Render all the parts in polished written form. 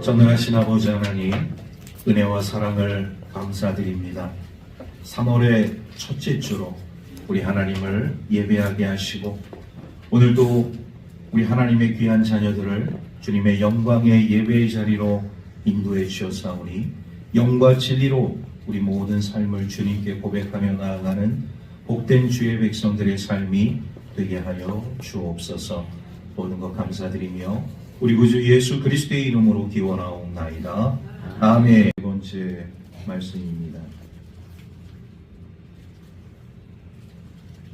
전능하신 아버지 하나님, 은혜와 사랑을 감사드립니다. 3월의 첫째 주로 우리 하나님을 예배하게 하시고, 오늘도 우리 하나님의 귀한 자녀들을 주님의 영광의 예배의 자리로 인도해 주셨사오니, 영과 진리로 우리 모든 삶을 주님께 고백하며 나아가는 복된 주의 백성들의 삶이 되게 하여 주옵소서. 모든 것 감사드리며 우리 구주 예수 그리스도의 이름으로 기원하옵나이다. 아멘. 네 번째 말씀입니다.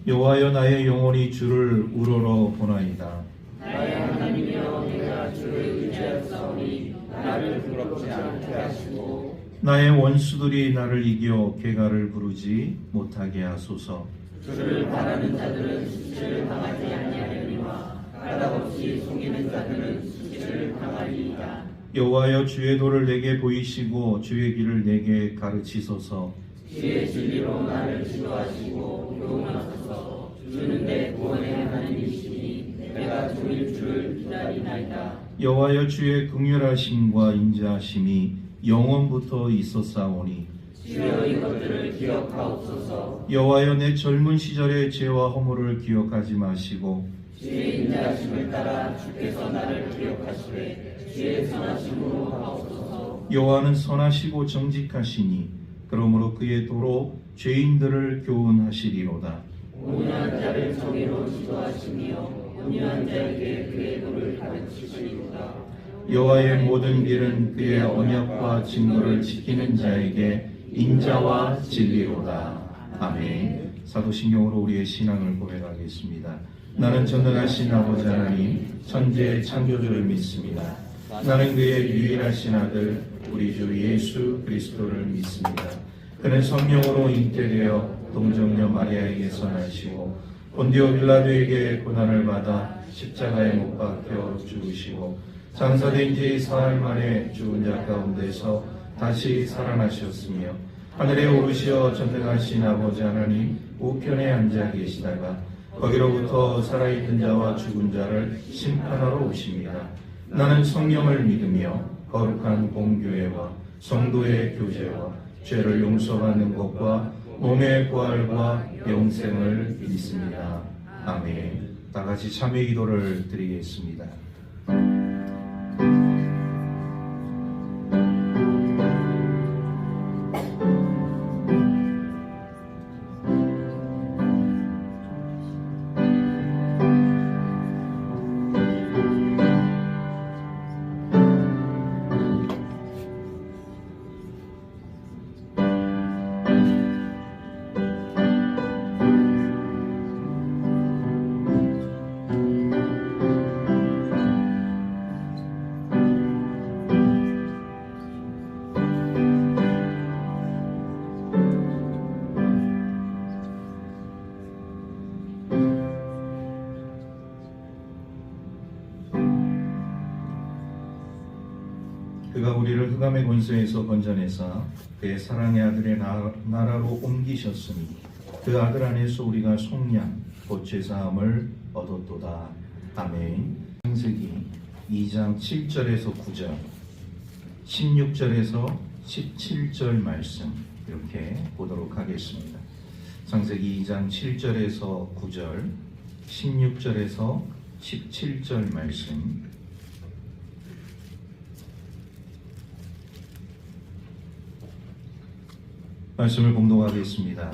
여호와여, 나의 영혼이 주를 우러러 보나이다. 나의 하나님이여, 내가 주를 의지하였사오니 나를 부럽지 않게 하시고 나의 원수들이 나를 이겨 개가를 부르지 못하게 하소서. 주를 바라는 자들은 수치를 당하지 아니하려니와 까닭없이 속이는 자들은 수치를 당하리이다. 여호와여, 주의 도를 내게 보이시고 주의 길을 내게 가르치소서. 지혜의 진리로 나를 지도하시고 교훈하소서. 주는 내 구원의 하나님이시니 내가 주일 주를 기다리나이다. 여호와여, 주의 긍휼하심과 인자하심이 영원부터 있었사오니 주여, 이것들을 기억하옵소서. 여호와여, 내 젊은 시절의 죄와 허물을 기억하지 마시고 주의 인자하심을 따라 주께서 나를 기억하시되 주의 선하심으로 하옵소서. 여호와는 선하시고 정직하시니 그러므로 그의 도로 죄인들을 교훈하시리로다. 온유한 자를 정의로 지도하시며 온유한 자에게 그의 도를 가르치시리로다. 여호와의 모든 길은 그의 언약과 증거를 지키는 자에게 인자와 진리로다. 아멘. 사도신경으로 우리의 신앙을 고백하겠습니다. 나는 전능하신 아버지 하나님, 천지의 창조주를 믿습니다. 나는 그의 유일하신 아들 우리 주 예수 그리스도를 믿습니다. 그는 성령으로 잉태되어 동정녀 마리아에게서 나시고 본디오 빌라도에게 고난을 받아 십자가에 못 박혀 죽으시고 장사된 지 사흘 만에 죽은 자 가운데서 다시 살아나셨으며 하늘에 오르시어 전능하신 아버지 하나님 우편에 앉아 계시다가 거기로부터 살아있는 자와 죽은 자를 심판하러 오십니다. 나는 성령을 믿으며 거룩한 공교회와 성도의 교제와 죄를 용서받는 것과 몸의 부활과 영생을 믿습니다. 아멘. 다 같이 참회 기도를 드리겠습니다. 그가 우리를 흑암의 권세에서 건져내사 그의 사랑의 아들의 나라로 옮기셨으니 그 아들 안에서 우리가 속량 곧 죄사함을 얻었도다. 아멘. 창세기 2장 7절에서 9절, 16절에서 17절 말씀 이렇게 보도록 하겠습니다. 창세기 2장 7절에서 9절, 16절에서 17절 말씀. 말씀을 봉독하겠습니다.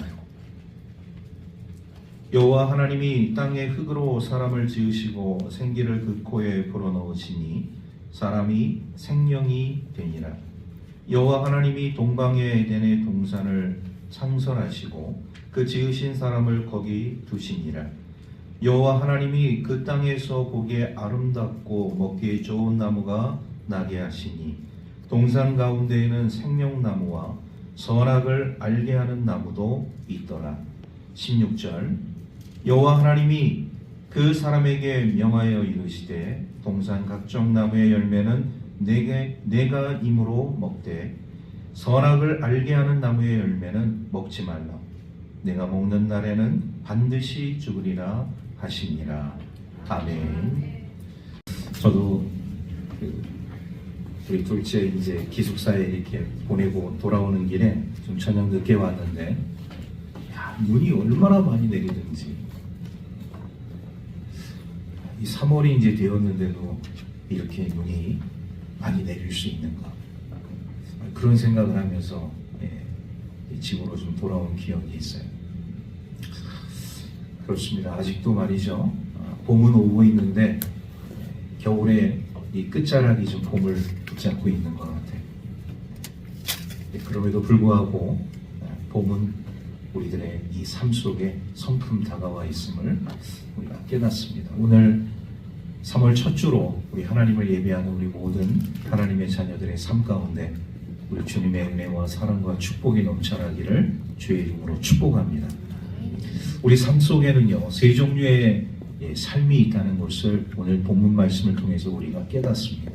여호와 하나님이 땅의 흙으로 사람을 지으시고 생기를 그 코에 불어넣으시니 사람이 생명이 되니라. 여호와 하나님이 동방의 에덴의 동산을 창설하시고 그 지으신 사람을 거기 두시니라. 여호와 하나님이 그 땅에서 보기에 아름답고 먹기에 좋은 나무가 나게 하시니 동산 가운데에는 생명나무와 선악을 알게 하는 나무도 있더라. 16절. 여호와 하나님이 그 사람에게 명하여 이르시되 동산 각종 나무의 열매는 내가 임으로 먹되 선악을 알게 하는 나무의 열매는 먹지 말라. 내가 먹는 날에는 반드시 죽으리라 하시니라. 아멘. 저도 우리 둘째 이제 기숙사에 이렇게 보내고 돌아오는 길에 좀 저녁 늦게 왔는데, 야, 눈이 얼마나 많이 내리든지. 이 3월이 이제 되었는데도 이렇게 눈이 많이 내릴 수 있는가, 그런 생각을 하면서 집으로 좀 돌아온 기억이 있어요. 그렇습니다. 아직도 말이죠, 봄은 오고 있는데 겨울에 이 끝자락이 좀 봄을 붙잡고 있는 것 같아요. 그럼에도 불구하고 봄은 우리들의 이 삶 속에 성큼 다가와 있음을 우리가 깨닫습니다. 오늘 3월 첫 주로 우리 하나님을 예배하는 우리 모든 하나님의 자녀들의 삶 가운데 우리 주님의 은혜와 사랑과 축복이 넘쳐나기를 주의 이름으로 축복합니다. 우리 삶 속에는요, 세 종류의 삶이 있다는 것을 오늘 본문 말씀을 통해서 우리가 깨닫습니다.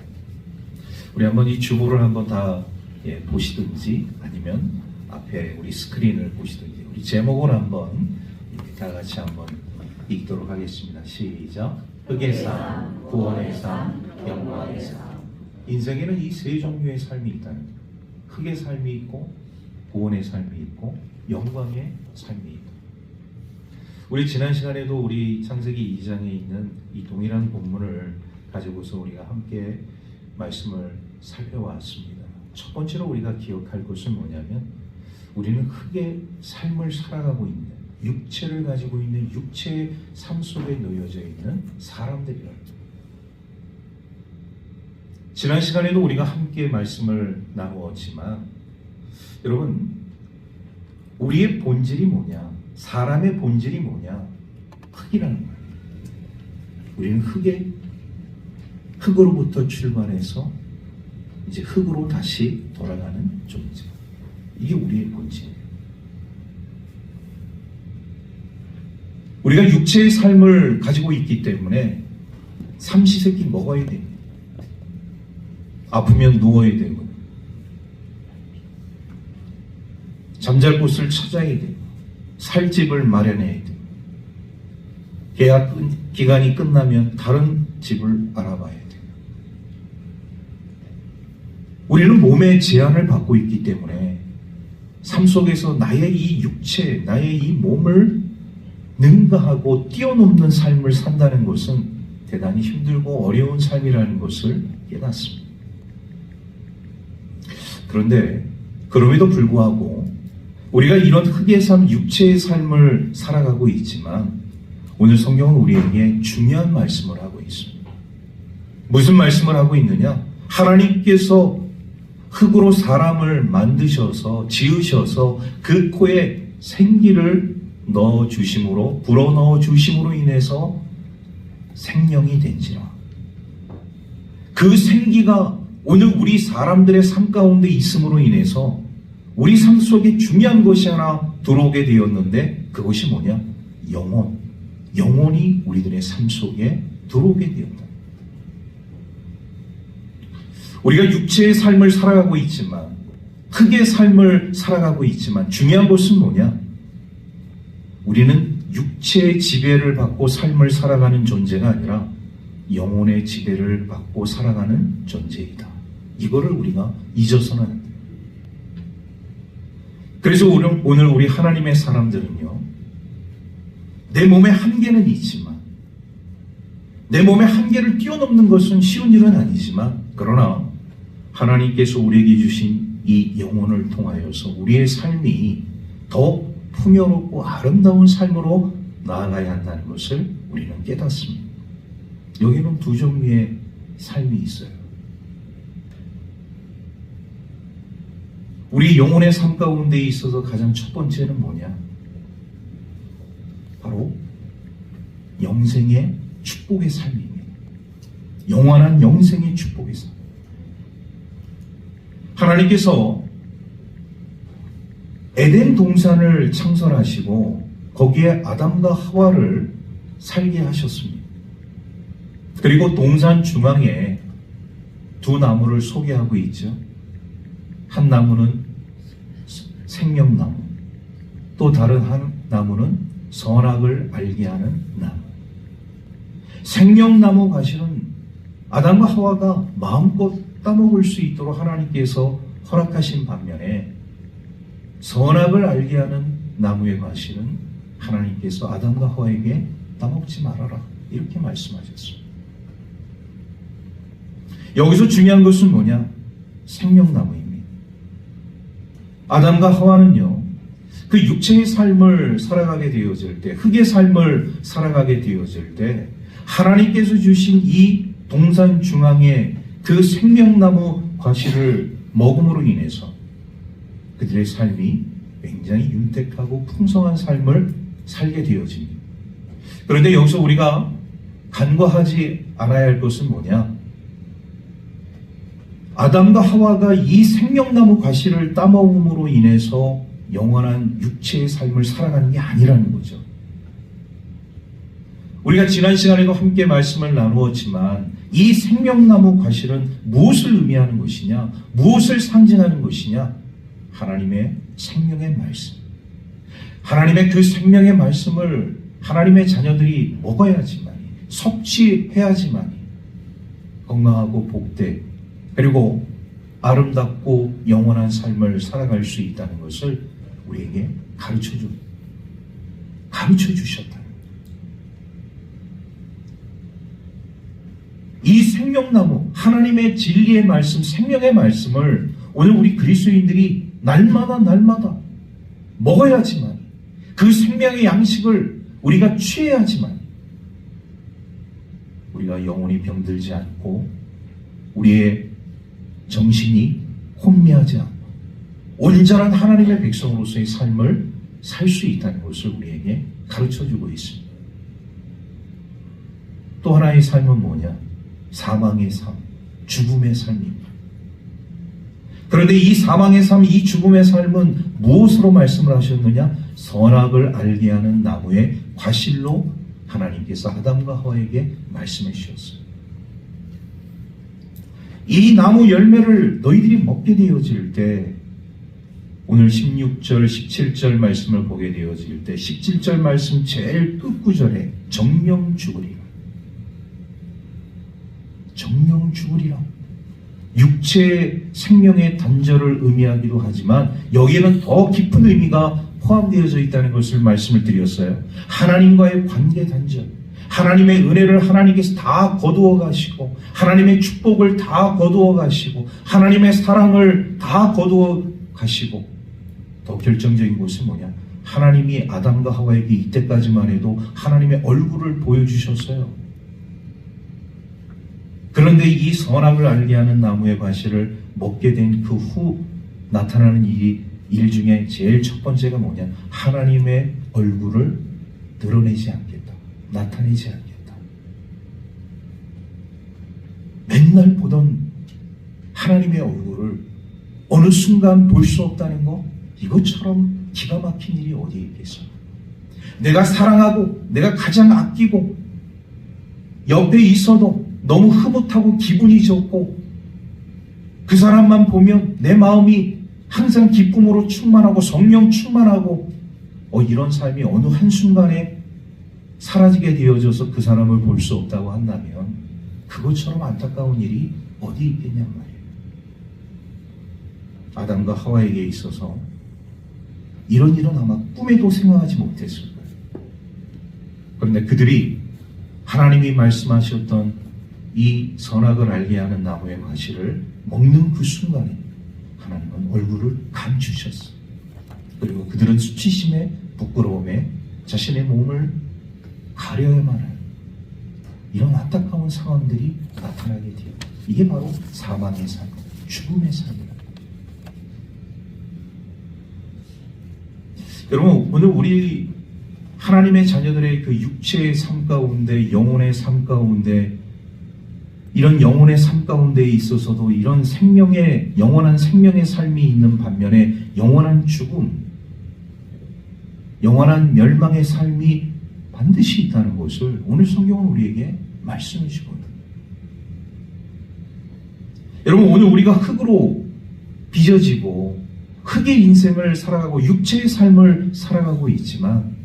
우리 한번 이 주보를 한번 다 보시든지 아니면 앞에 우리 스크린을 보시든지 우리 제목을 한번 이렇게 다 같이 한번 읽도록 하겠습니다. 시작. 흑의 삶, 구원의 삶, 영광의 삶. 인생에는 이 세 종류의 삶이 있다는 거예요. 흑의 삶이 있고, 구원의 삶이 있고, 영광의 삶이 있고. 우리 지난 시간에도 우리 창세기 2장에 있는 이 동일한 본문을 가지고서 우리가 함께 말씀을 살펴왔습니다. 첫 번째로 우리가 기억할 것은 뭐냐면, 우리는 흑의 삶을 살아가고 있는, 육체를 가지고 있는 육체의 삶 속에 놓여져 있는 사람들이라는 거예요. 지난 시간에도 우리가 함께 말씀을 나누었지만, 여러분, 우리의 본질이 뭐냐? 사람의 본질이 뭐냐? 흑이라는 거예요. 우리는 흑으로부터 출발해서 이제 흑으로 다시 돌아가는 존재. 이게 우리의 본질이에요. 우리가 육체의 삶을 가지고 있기 때문에 삼시세끼 먹어야 됩니다. 아프면 누워야 되고, 잠잘 곳을 찾아야 되고, 살 집을 마련해야 되고, 계약 기간이 끝나면 다른 집을 알아봐야 돼요. 우리는 몸의 제한을 받고 있기 때문에 삶 속에서 나의 이 육체, 나의 이 몸을 능가하고 뛰어넘는 삶을 산다는 것은 대단히 힘들고 어려운 삶이라는 것을 깨닫습니다. 그런데 그럼에도 불구하고 우리가 이런 흑의 삶, 육체의 삶을 살아가고 있지만 오늘 성경은 우리에게 중요한 말씀을 하고 있습니다. 무슨 말씀을 하고 있느냐? 하나님께서 흙으로 사람을 만드셔서 지으셔서 그 코에 생기를 넣어주심으로, 불어넣어주심으로 인해서 생명이 된지라. 그 생기가 오늘 우리 사람들의 삶 가운데 있음으로 인해서 우리 삶 속에 중요한 것이 하나 들어오게 되었는데, 그것이 뭐냐? 영혼이 우리들의 삶 속에 들어오게 되었다. 우리가 육체의 삶을 살아가고 있지만, 흑의 삶을 살아가고 있지만, 중요한 것은 뭐냐? 우리는 육체의 지배를 받고 삶을 살아가는 존재가 아니라 영혼의 지배를 받고 살아가는 존재이다. 이거를 우리가 잊어서는 안 돼요. 그래서 오늘 우리 하나님의 사람들은요, 내 몸에 한계는 있지만, 내 몸의 한계를 뛰어넘는 것은 쉬운 일은 아니지만, 그러나 하나님께서 우리에게 주신 이 영혼을 통하여서 우리의 삶이 더 풍요롭고 아름다운 삶으로 나아가야 한다는 것을 우리는 깨닫습니다. 여기는 두 종류의 삶이 있어요. 우리 영혼의 삶 가운데 있어서 가장 첫 번째는 뭐냐? 바로 영생의 축복의 삶입니다. 영원한 영생의 축복의 삶. 하나님께서 에덴 동산을 창설하시고 거기에 아담과 하와를 살게 하셨습니다. 그리고 동산 중앙에 두 나무를 소개하고 있죠. 한 나무는 생명나무, 또 다른 한 나무는 선악을 알게 하는 나무. 생명나무 가시는 아담과 하와가 마음껏 따먹을 수 있도록 하나님께서 허락하신 반면에 선악을 알게 하는 나무의 과실은 하나님께서 아담과 하와에게 따먹지 말아라 이렇게 말씀하셨습니다. 여기서 중요한 것은 뭐냐? 생명나무입니다. 아담과 하와는요, 그 육체의 삶을 살아가게 되어질 때, 흙의 삶을 살아가게 되어질 때 하나님께서 주신 이 동산 중앙에 그 생명나무 과실을 먹음으로 인해서 그들의 삶이 굉장히 윤택하고 풍성한 삶을 살게 되어집니다. 그런데 여기서 우리가 간과하지 않아야 할 것은 뭐냐? 아담과 하와가 이 생명나무 과실을 따먹음으로 인해서 영원한 육체의 삶을 살아가는 게 아니라는 거죠. 우리가 지난 시간에도 함께 말씀을 나누었지만 이 생명나무 과실은 무엇을 의미하는 것이냐? 무엇을 상징하는 것이냐? 하나님의 생명의 말씀. 하나님의 그 생명의 말씀을 하나님의 자녀들이 먹어야지만, 섭취해야지만 건강하고 복되 그리고 아름답고 영원한 삶을 살아갈 수 있다는 것을 우리에게 가르쳐 주셨다. 이 생명나무, 하나님의 진리의 말씀, 생명의 말씀을 오늘 우리 그리스도인들이 날마다 먹어야지만, 그 생명의 양식을 우리가 취해야지만 우리가 영혼이 병들지 않고 우리의 정신이 혼미하지 않고 온전한 하나님의 백성으로서의 삶을 살 수 있다는 것을 우리에게 가르쳐주고 있습니다. 또 하나의 삶은 뭐냐? 사망의 삶, 죽음의 삶입니다. 그런데 이 사망의 삶, 이 죽음의 삶은 무엇으로 말씀을 하셨느냐? 선악을 알게 하는 나무의 과실로 하나님께서 아담과 하와에게 말씀해 주셨어요. 이 나무 열매를 너희들이 먹게 되어질 때, 오늘 16절, 17절 말씀을 보게 되어질 때 17절 말씀 제일 끝구절에 정령 죽으리라. 정령 죽으리라. 육체의 생명의 단절을 의미하기도 하지만 여기에는 더 깊은 의미가 포함되어져 있다는 것을 말씀을 드렸어요. 하나님과의 관계 단절, 하나님의 은혜를 하나님께서 다 거두어 가시고 하나님의 축복을 다 거두어 가시고 하나님의 사랑을 다 거두어 가시고, 더 결정적인 것은 뭐냐? 하나님이 아담과 하와에게 이때까지만 해도 하나님의 얼굴을 보여주셨어요. 그런데 이 선악을 알게 하는 나무의 과실을 먹게 된 그 후 나타나는 일 중에 제일 첫 번째가 뭐냐? 하나님의 얼굴을 드러내지 않겠다. 나타내지 않겠다. 맨날 보던 하나님의 얼굴을 어느 순간 볼 수 없다는 거, 이것처럼 기가 막힌 일이 어디에 있겠어? 내가 사랑하고 내가 가장 아끼고 옆에 있어도 너무 흐뭇하고 기분이 좋고 그 사람만 보면 내 마음이 항상 기쁨으로 충만하고 성령 충만하고 이런 삶이 어느 한순간에 사라지게 되어져서 그 사람을 볼 수 없다고 한다면 그것처럼 안타까운 일이 어디 있겠냔 말이에요. 아담과 하와에게 있어서 이런 일은 아마 꿈에도 생각하지 못했을 거예요. 그런데 그들이 하나님이 말씀하셨던 이 선악을 알게 하는 나무의 과실을 먹는 그 순간에 하나님은 얼굴을 감추셨어요. 그리고 그들은 수치심에 부끄러움에 자신의 몸을 가려야만 해요. 이런 안타까운 상황들이 나타나게 돼요. 이게 바로 사망의 삶, 죽음의 삶이에요. 여러분, 오늘 우리 하나님의 자녀들의 그 육체의 삶 가운데, 영혼의 삶 가운데, 이런 영혼의 삶 가운데에 있어서도 이런 생명의, 영원한 생명의 삶이 있는 반면에 영원한 죽음, 영원한 멸망의 삶이 반드시 있다는 것을 오늘 성경은 우리에게 말씀해 주거든요. 여러분, 오늘 우리가 흙으로 빚어지고 흙의 인생을 살아가고 육체의 삶을 살아가고 있지만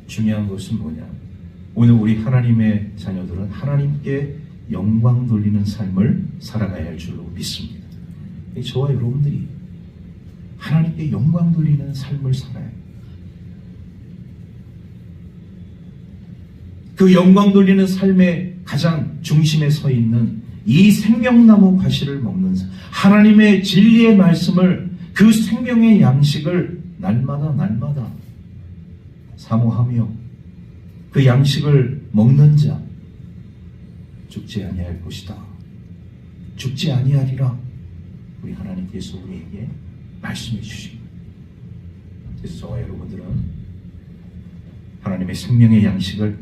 중요한 것은 뭐냐? 오늘 우리 하나님의 자녀들은 하나님께 영광 돌리는 삶을 살아가야 할 줄로 믿습니다. 저와 여러분들이 하나님께 영광 돌리는 삶을 살아야 해요. 그 영광 돌리는 삶의 가장 중심에 서 있는 이 생명나무 과실을 먹는 하나님의 진리의 말씀을, 그 생명의 양식을 날마다 사모하며 그 양식을 먹는 자 죽지 아니할 것이다. 죽지 아니하리라. 우리 하나님께서 우리에게 말씀해 주십니다. 그래서 저와 여러분들은 하나님의 생명의 양식을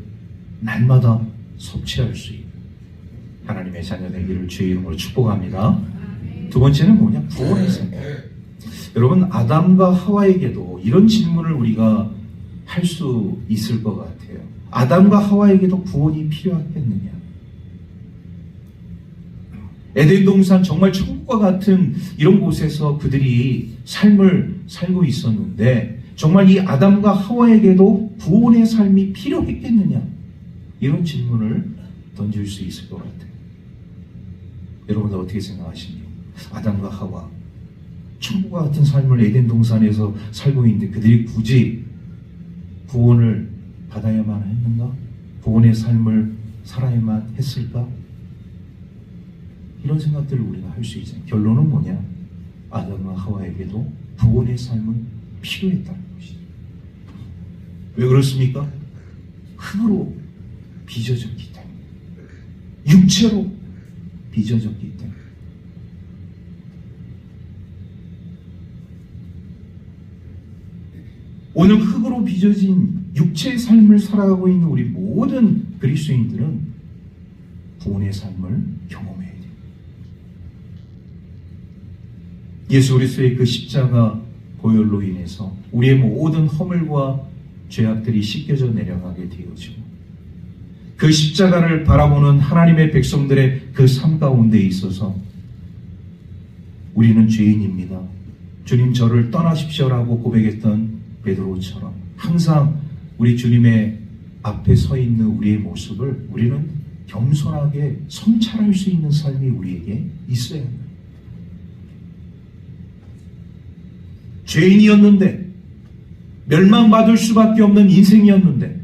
날마다 섭취할 수 있는 하나님의 자녀 되기를 주의 이름으로 축복합니다. 두 번째는 뭐냐? 구원의 생명. 여러분, 아담과 하와에게도 이런 질문을 우리가 할 수 있을 것 같아요. 아담과 하와에게도 구원이 필요하겠느냐? 에덴 동산, 정말 천국과 같은 이런 곳에서 그들이 삶을 살고 있었는데 정말 이 아담과 하와에게도 구원의 삶이 필요했겠느냐? 이런 질문을 던질 수 있을 것 같아요. 여러분들 어떻게 생각하십니까? 아담과 하와, 천국과 같은 삶을 에덴 동산에서 살고 있는데 그들이 굳이 구원을 받아야만 했는가? 구원의 삶을 살아야만 했을까? 이런 생각들을 우리가 할 수 있어요. 결론은 뭐냐? 아담과 하와에게도 구원의 삶은 필요했다는 것이죠. 왜 그렇습니까? 흙으로 빚어졌기 때문에, 육체로 빚어졌기 때문에. 오늘 흙으로 빚어진 육체의 삶을 살아가고 있는 우리 모든 그리스도인들은 구원의 삶을 경험해야 돼요. 예수 그리스도의 그 십자가 보혈로 인해서 우리의 모든 허물과 죄악들이 씻겨져 내려가게 되어지고, 그 십자가를 바라보는 하나님의 백성들의 그 삶 가운데 있어서 우리는 죄인입니다. 주님 저를 떠나십시오라고 고백했던 베드로처럼 항상 우리 주님의 앞에 서 있는 우리의 모습을 우리는 겸손하게 성찰할 수 있는 삶이 우리에게 있어야 합니다. 죄인이었는데, 멸망받을 수밖에 없는 인생이었는데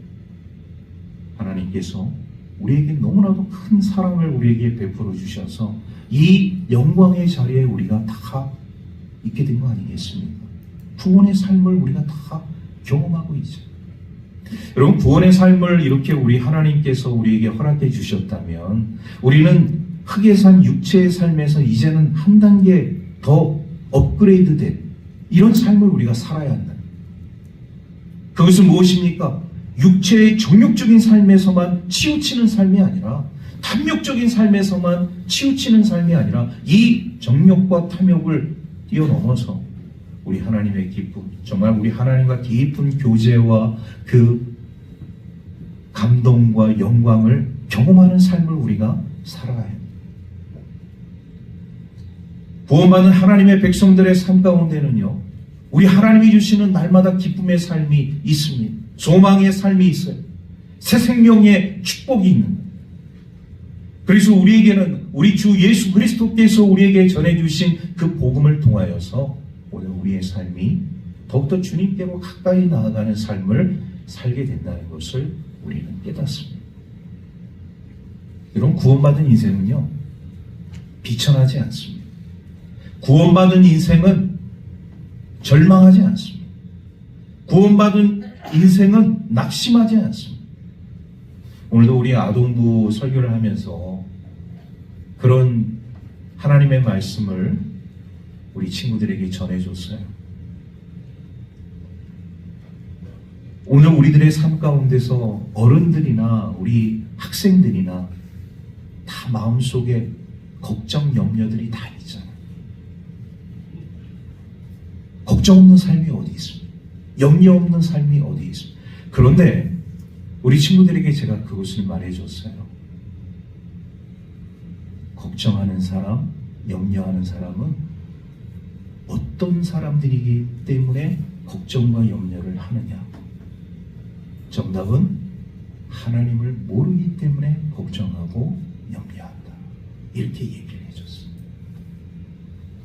하나님께서 우리에게 너무나도 큰 사랑을 우리에게 베풀어 주셔서 이 영광의 자리에 우리가 다 있게 된 거 아니겠습니까? 구원의 삶을 우리가 다 경험하고 있죠. 여러분, 구원의 삶을 이렇게 우리 하나님께서 우리에게 허락해 주셨다면 우리는 흙에 산 육체의 삶에서 이제는 한 단계 더 업그레이드된 이런 삶을 우리가 살아야 한다. 그것은 무엇입니까? 육체의 정욕적인 삶에서만 치우치는 삶이 아니라, 탐욕적인 삶에서만 치우치는 삶이 아니라 이 정욕과 탐욕을 뛰어넘어서 우리 하나님의 기쁨, 정말 우리 하나님과 깊은 교제와 그 감동과 영광을 경험하는 삶을 우리가 살아야 합니다. 구원받은 하나님의 백성들의 삶 가운데는요, 우리 하나님이 주시는 날마다 기쁨의 삶이 있습니다. 소망의 삶이 있어요. 새 생명의 축복이 있는 거예요. 그래서 우리에게는 우리 주 예수 그리스도께서 우리에게 전해주신 그 복음을 통하여서 오늘 우리의 삶이 더욱더 주님께로 가까이 나아가는 삶을 살게 된다는 것을 우리는 깨닫습니다. 여러분, 구원받은 인생은요, 비천하지 않습니다. 구원받은 인생은 절망하지 않습니다. 구원받은 인생은 낙심하지 않습니다. 오늘도 우리 아동부 설교를 하면서 그런 하나님의 말씀을 우리 친구들에게 전해줬어요. 오늘 우리들의 삶 가운데서 어른들이나 우리 학생들이나 다 마음속에 걱정, 염려들이 다 있잖아요. 걱정 없는 삶이 어디 있습니까? 염려 없는 삶이 어디 있습니까? 그런데 우리 친구들에게 제가 그것을 말해줬어요. 걱정하는 사람, 염려하는 사람은 어떤 사람들이기 때문에 걱정과 염려를 하느냐? 정답은 하나님을 모르기 때문에 걱정하고 염려한다. 이렇게 얘기를 해줬어요.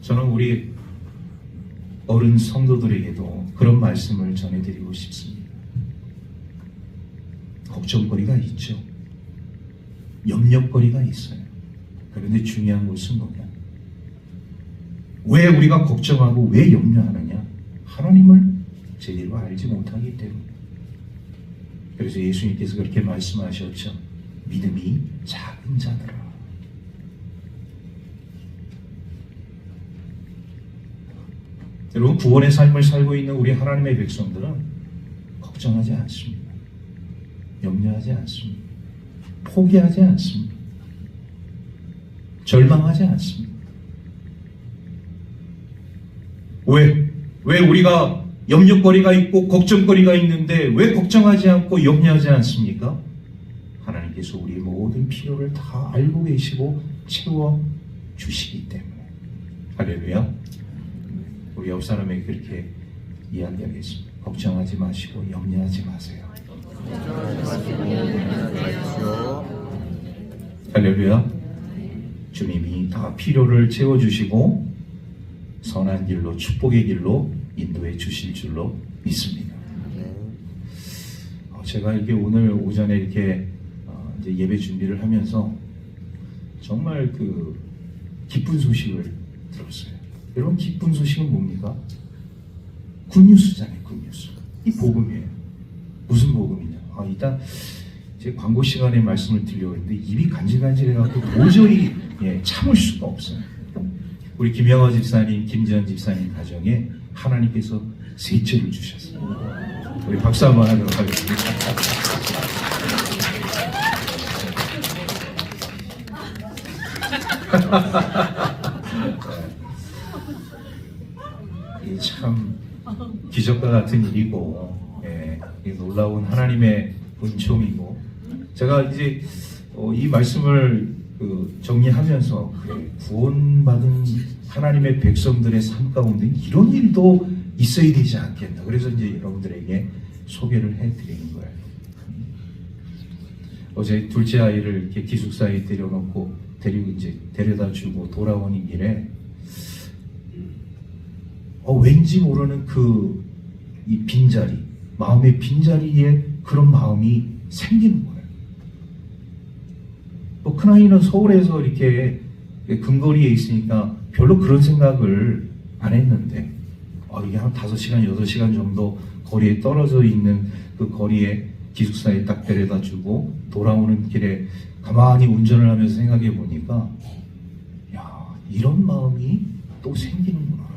저는 우리 어른 성도들에게도 그런 말씀을 전해드리고 싶습니다. 걱정거리가 있죠. 염려거리가 있어요. 그런데 중요한 것은 뭐냐? 왜 우리가 걱정하고 왜 염려하느냐? 하나님을 제대로 알지 못하기 때문에. 그래서 예수님께서 그렇게 말씀하셨죠. 믿음이 작은 자들아. 여러분, 구원의 삶을 살고 있는 우리 하나님의 백성들은 걱정하지 않습니다. 염려하지 않습니다. 포기하지 않습니다. 절망하지 않습니다. 왜 우리가 염려거리가 있고 걱정거리가 있는데 왜 걱정하지 않고 염려하지 않습니까? 하나님께서 우리 모든 필요를 다 알고 계시고 채워주시기 때문에. 할렐루야. 우리 옆 사람에게 그렇게 이야기하겠습니다. 걱정하지 마시고 염려하지 마세요. 할렐루야. 주님이 다 필요를 채워주시고 선한 길로, 축복의 길로 인도해 주실 줄로 믿습니다. 제가 이렇게 오늘 오전에 이렇게 이제 예배 준비를 하면서 정말 그 기쁜 소식을 들었어요. 여러분, 기쁜 소식은 뭡니까? 굿뉴스잖아요. 굿뉴스. 이 복음이에요. 무슨 복음이냐? 이따 제 광고 시간에 말씀을 드리려고 했는데 입이 간질간질해갖고 도저히 참을 수가 없어요. 우리 김영화 집사님, 김지현 집사님 가정에 하나님께서 셋째를 주셨어요. 우리 박수 한번 하도록 하겠습니다. 이 참 기적과 같은 일이고, 놀라운 하나님의 은총이고, 제가 이제 이 말씀을 정리하면서 구원받은 하나님의 백성들의 삶 가운데 이런 일도 있어야 되지 않겠나. 그래서 이제 여러분들에게 소개를 해드리는 거예요. 어제 둘째 아이를 이렇게 기숙사에 데려놓고 이제 데려다 주고 돌아오는 길에 왠지 모르는 이 빈자리, 마음의 빈자리에 그런 마음이 생기는 거예요. 큰아이는 서울에서 이렇게 근거리에 있으니까 별로 그런 생각을 안 했는데, 이게 한 5시간, 6시간 정도 거리에 떨어져 있는 그 거리에 기숙사에 딱 데려다 주고 돌아오는 길에 가만히 운전을 하면서 생각해 보니까, 이런 마음이 또 생기는구나.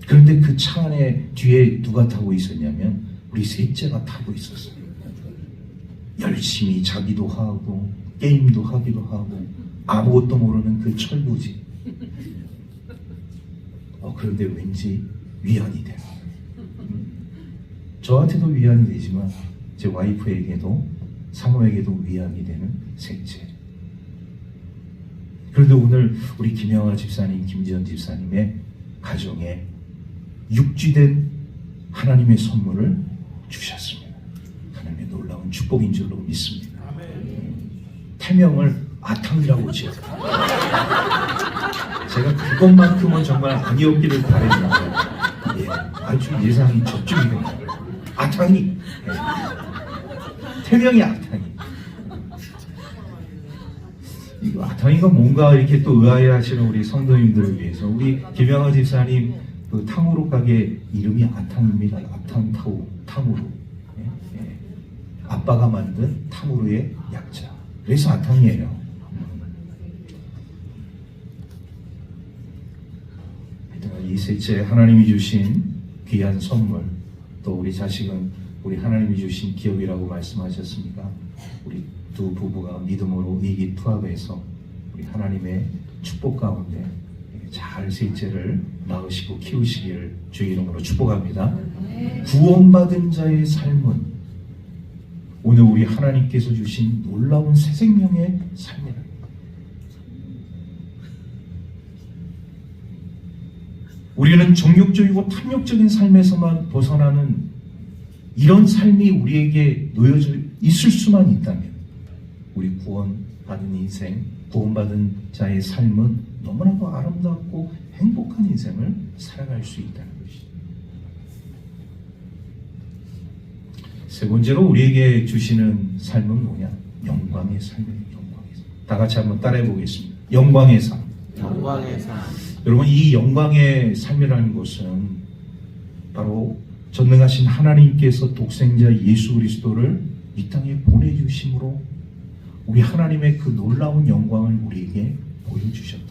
그런데 그 차 안에 뒤에 누가 타고 있었냐면 우리 셋째가 타고 있었어요. 열심히 자기도 하고 게임도 하기도 하고 아무것도 모르는 그 철부지. 그런데 왠지 위안이 돼요. 저한테도 위안이 되지만 제 와이프에게도 사모에게도 위안이 되는 셋째. 그런데 오늘 우리 김영아 집사님, 김지현 집사님의 가정에 육지된 하나님의 선물을 주셨습니다. 하나님의 놀라운 축복인 줄로 믿습니다. 태명을 아탕이라고 지었어요. 제가 그것만큼은 정말 아니었기를 바랬는데 아주 예상이 적중이 됩니다. 아탕이. 태명이 아탕이. 이 아탕이가 뭔가 이렇게 또 의아해하시는 우리 성도님들을 위해서 우리 김영아 집사님 그 탕후루 가게 이름이 아탕입니다. 아탕타우 탕후루. 아빠가 만든 탕후루의 약자. 그래서 아탕이에요. 이 셋째 하나님이 주신 귀한 선물, 또 우리 자식은 우리 하나님이 주신 기업이라고 말씀하셨습니다. 우리 두 부부가 믿음으로 의기투합해서 우리 하나님의 축복 가운데 잘 셋째를 낳으시고 키우시기를 주의 이름으로 축복합니다. 구원받은 자의 삶은 오늘 우리 하나님께서 주신 놀라운 새 생명의 삶이다. 우리는 정욕적이고 탐욕적인 삶에서만 벗어나는 이런 삶이 우리에게 놓여져 있을 수만 있다면 우리 구원 받은 인생, 구원받은 자의 삶은 너무나도 아름답고 행복한 인생을 살아갈 수 있다는 것이죠. 세 번째로 우리에게 주시는 삶은 뭐냐? 영광의 삶이에요. 영광의 삶. 다 같이 한번 따라해 보겠습니다. 영광의 삶. 영광의 삶. 여러분, 이 영광의 삶이라는 것은 바로 전능하신 하나님께서 독생자 예수 그리스도를 이 땅에 보내주심으로 우리 하나님의 그 놀라운 영광을 우리에게 보여주셨다.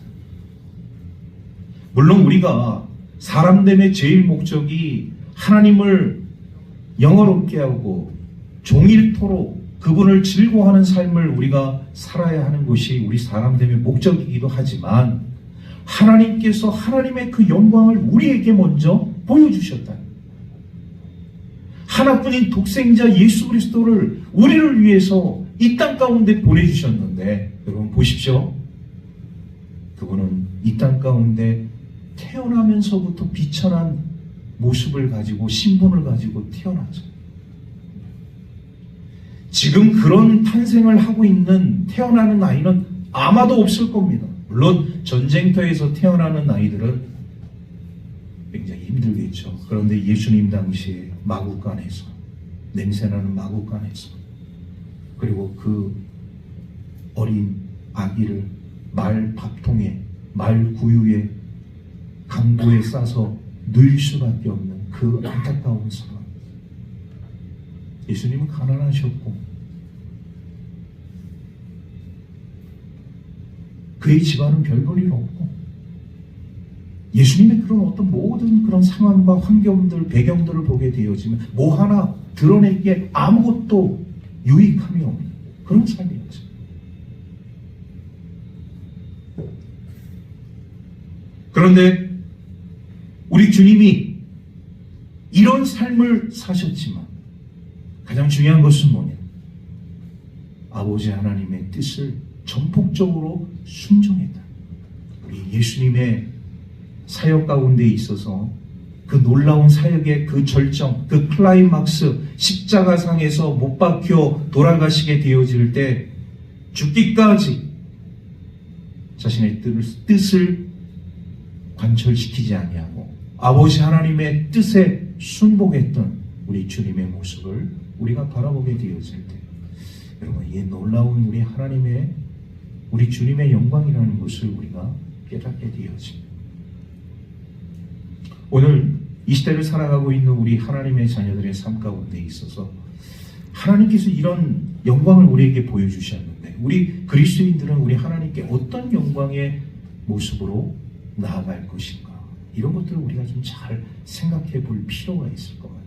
물론 우리가 사람됨의 제일 목적이 하나님을 영화롭게 하고 종일토록 그분을 즐거워하는 삶을 우리가 살아야 하는 것이 우리 사람됨의 목적이기도 하지만 하나님께서 하나님의 그 영광을 우리에게 먼저 보여주셨다. 하나뿐인 독생자 예수 그리스도를 우리를 위해서 이 땅 가운데 보내주셨는데, 여러분 보십시오. 그분은 이 땅 가운데 태어나면서부터 비천한 모습을 가지고 신분을 가지고 태어나죠. 지금 그런 탄생을 하고 있는 태어나는 아이는 아마도 없을 겁니다. 물론 전쟁터에서 태어나는 아이들은 굉장히 힘들겠죠. 그런데 예수님 당시에 마구간에서, 냄새나는 마구간에서, 그리고 그 어린 아기를 말 밥통에, 말 구유에, 강보에 싸서 누일 수밖에 없는 그 안타까운 상황. 예수님은 가난하셨고 그의 집안은 별 볼 일 없고 예수님의 그런 어떤 모든 그런 상황과 환경들, 배경들을 보게 되어지면 뭐 하나 드러내기에 아무것도 유익함이 없는 그런 삶이었죠. 그런데 우리 주님이 이런 삶을 사셨지만 가장 중요한 것은 뭐냐? 아버지 하나님의 뜻을 전폭적으로 순종했다. 우리 예수님의 사역 가운데 있어서 그 놀라운 사역의 그 절정, 그 클라이막스, 십자가상에서 못 박혀 돌아가시게 되어질 때 죽기까지 자신의 뜻을 관철시키지 아니하고 아버지 하나님의 뜻에 순복했던 우리 주님의 모습을 우리가 바라보게 되어질 때, 여러분, 이 놀라운 우리 하나님의, 우리 주님의 영광이라는 것을 우리가 깨닫게 되어집니다. 오늘 이 시대를 살아가고 있는 우리 하나님의 자녀들의 삶 가운데 있어서 하나님께서 이런 영광을 우리에게 보여주셨는데, 우리 그리스도인들은 우리 하나님께 어떤 영광의 모습으로 나아갈 것인가, 이런 것들을 우리가 좀 잘 생각해 볼 필요가 있을 것 같아요.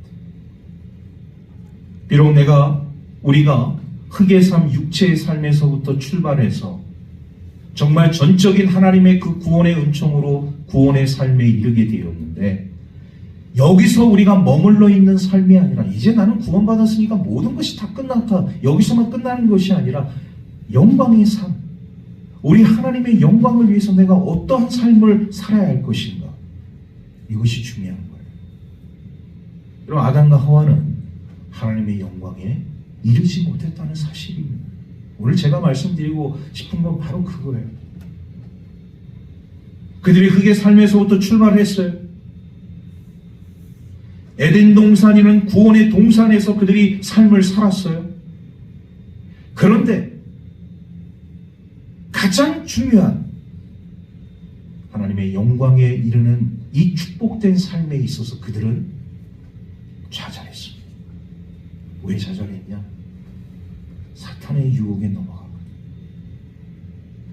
비록 우리가 흙의 삶, 육체의 삶에서부터 출발해서 정말 전적인 하나님의 그 구원의 은총으로 구원의 삶에 이르게 되었는데, 여기서 우리가 머물러 있는 삶이 아니라 이제 나는 구원받았으니까 모든 것이 다 끝났다, 여기서만 끝나는 것이 아니라 영광의 삶, 우리 하나님의 영광을 위해서 내가 어떠한 삶을 살아야 할 것인가, 이것이 중요한 거예요. 여러분, 아담과 하와는 하나님의 영광에 이르지 못했다는 사실입니다. 오늘 제가 말씀드리고 싶은 건 바로 그거예요. 그들이 흙의 삶에서부터 출발했어요. 에덴 동산이라는 구원의 동산에서 그들이 삶을 살았어요. 그런데 가장 중요한 하나님의 영광에 이르는 이 축복된 삶에 있어서 그들은 좌절했습니다. 왜 좌절했냐? 사탄의 유혹에 넘어가거든요.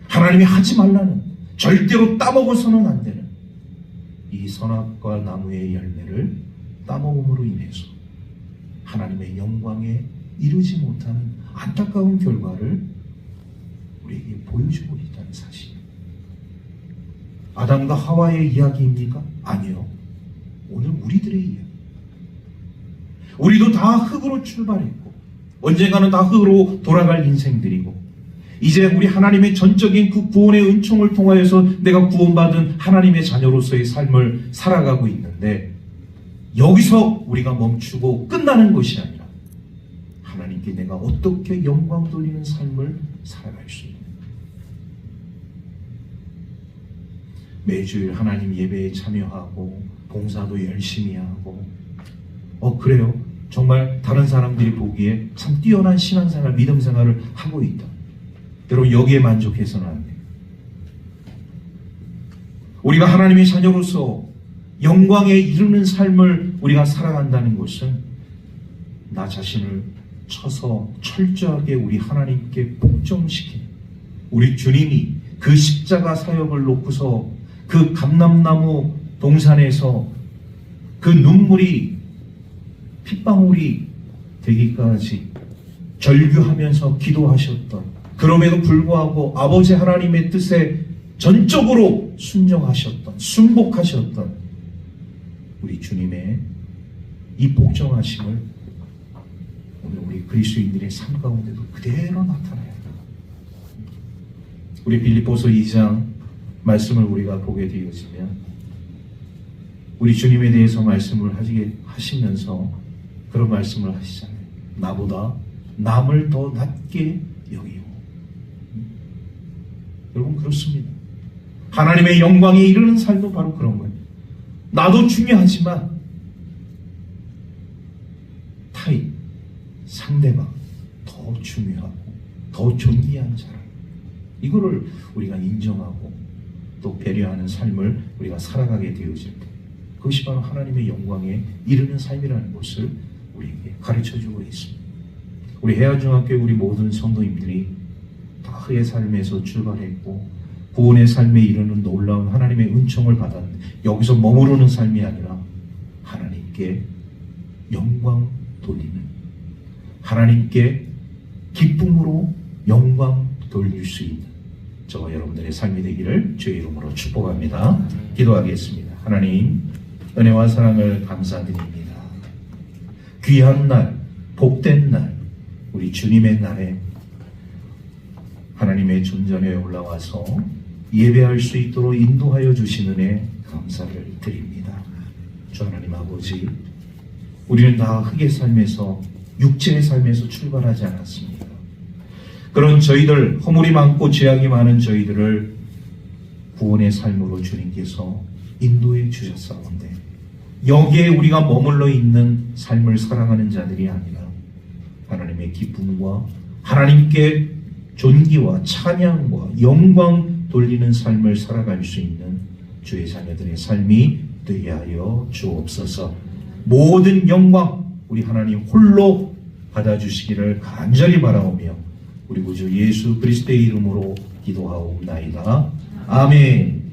하나님이 하지 말라는, 절대로 따먹어서는 안 되는 이 선악과 나무의 열매를 따먹음으로 인해서 하나님의 영광에 이르지 못하는 안타까운 결과를 우리에게 보여주고 있다는 사실. 아담과 하와의 이야기입니까? 아니요. 오늘 우리들의 이야기. 우리도 다 흙으로 출발했고 언젠가는 다 흙으로 돌아갈 인생들이고, 이제 우리 하나님의 전적인 그 구원의 은총을 통하여서 내가 구원받은 하나님의 자녀로서의 삶을 살아가고 있는데, 여기서 우리가 멈추고 끝나는 것이 아니라 하나님께 내가 어떻게 영광 돌리는 삶을 살아갈 수 있는가, 매주일 하나님 예배에 참여하고 봉사도 열심히 하고 그래요. 정말 다른 사람들이 보기에 참 뛰어난 신앙생활, 믿음생활을 하고 있다. 여러분 여기에 만족해서는 안 돼요. 우리가 하나님의 자녀로서 영광에 이르는 삶을 우리가 살아간다는 것은 나 자신을 쳐서 철저하게 우리 하나님께 복종시키는, 우리 주님이 그 십자가 사역을 놓고서 그 감람나무 동산에서 그 눈물이 핏방울이 되기까지 절규하면서 기도하셨던, 그럼에도 불구하고 아버지 하나님의 뜻에 전적으로 순종하셨던, 순복하셨던 우리 주님의 이 복종하심을 오늘 우리 그리스도인들의 삶 가운데도 그대로 나타나야 합니다. 우리 빌립보서 2장 말씀을 우리가 보게 되어지면 우리 주님에 대해서 말씀을 하시면서 그런 말씀을 하시잖아요. 나보다 남을 더 낮게 여기요. 여러분 그렇습니다. 하나님의 영광에 이르는 삶도 바로 그런 거예요. 나도 중요하지만 타인, 상대방 더 중요하고 더 존귀한 사람, 이거를 우리가 인정하고 또 배려하는 삶을 우리가 살아가게 되어질 때, 그것이 바로 하나님의 영광에 이르는 삶이라는 것을 우리에게 가르쳐주고 있습니다. 우리 해안중학교 우리 모든 성도님들이 다 그의 삶에서 출발했고 구원의 삶에 이르는 놀라운 하나님의 은총을 받았는데, 여기서 머무르는 삶이 아니라 하나님께 영광 돌리는, 하나님께 기쁨으로 영광 돌릴 수 있는 저와 여러분들의 삶이 되기를 주의 이름으로 축복합니다. 기도하겠습니다. 하나님, 은혜와 사랑을 감사드립니다. 귀한 날, 복된 날, 우리 주님의 날에 하나님의 존전에 올라와서 예배할 수 있도록 인도하여 주신 은혜 감사를 드립니다. 주 하나님 아버지, 우리는 다 흙의 삶에서, 육체의 삶에서 출발하지 않았습니다. 그런 저희들, 허물이 많고 죄악이 많은 저희들을 구원의 삶으로 주님께서 인도해 주셨사온데, 여기에 우리가 머물러 있는 삶을 살아가는 자들이 아니라 하나님의 기쁨과 하나님께 존귀와 찬양과 영광 돌리는 삶을 살아갈 수 있는 주의 자녀들의 삶이 되게 하여 주옵소서. 모든 영광 우리 하나님 홀로 받아주시기를 간절히 바라오며 우리 구주 예수 그리스도의 이름으로 기도하옵나이다. 아멘.